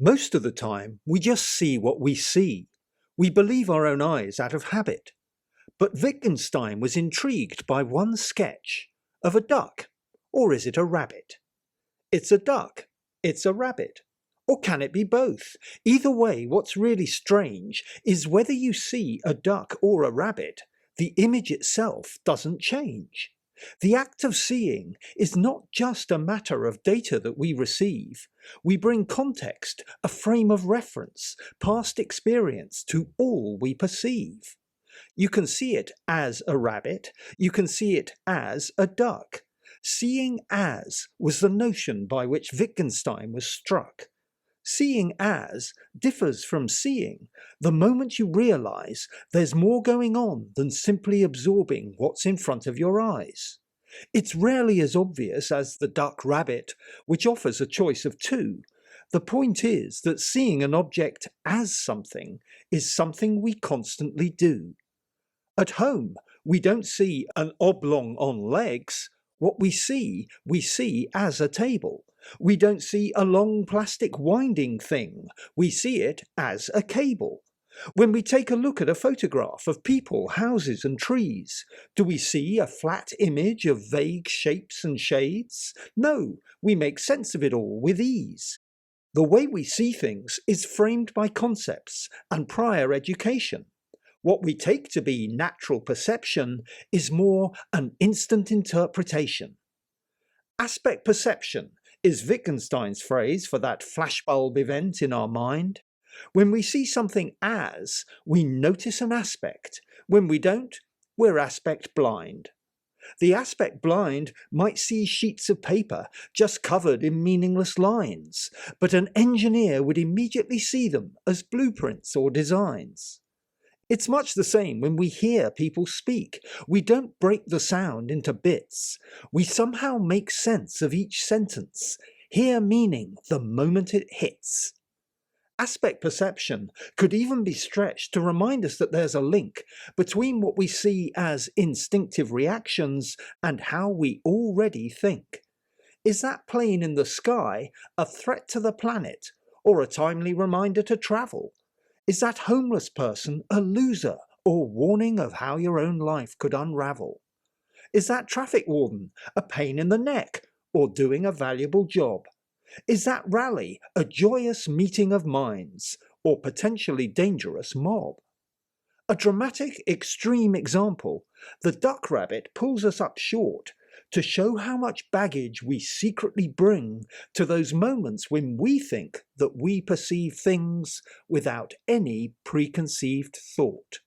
Most of the time, we just see what we see. We believe our own eyes out of habit. But Wittgenstein was intrigued by one sketch of a duck. Or is it a rabbit? It's a duck. It's a rabbit. Or can it be both? Either way, what's really strange is whether you see a duck or a rabbit, the image itself doesn't change. The act of seeing is not just a matter of data that we receive. We bring context, a frame of reference, past experience to all we perceive. You can see it as a rabbit, you can see it as a duck. Seeing as was the notion by which Wittgenstein was struck. Seeing as differs from seeing the moment you realize there's more going on than simply absorbing what's in front of your eyes. It's rarely as obvious as the duck-rabbit, which offers a choice of two. The point is that seeing an object as something is something we constantly do. At home, we don't see an oblong on legs. What we see as a table. We don't see a long plastic winding thing. We see it as a cable. When we take a look at a photograph of people, houses and trees, do we see a flat image of vague shapes and shades? No, we make sense of it all with ease. The way we see things is framed by concepts and prior education. What we take to be natural perception is more an instant interpretation. Aspect perception is Wittgenstein's phrase for that flashbulb event in our mind. When we see something as, we notice an aspect. When we don't, we're aspect blind. The aspect blind might see sheets of paper just covered in meaningless lines, but an engineer would immediately see them as blueprints or designs. It's much the same when we hear people speak. We don't break the sound into bits. We somehow make sense of each sentence, hear meaning the moment it hits. Aspect perception could even be stretched to remind us that there's a link between what we see as instinctive reactions and how we already think. Is that plane in the sky a threat to the planet or a timely reminder to travel? Is that homeless person a loser or warning of how your own life could unravel? Is that traffic warden a pain in the neck or doing a valuable job? Is that rally a joyous meeting of minds or potentially dangerous mob? A dramatic extreme example, the duck rabbit pulls us up short to show how much baggage we secretly bring to those moments when we think that we perceive things without any preconceived thought.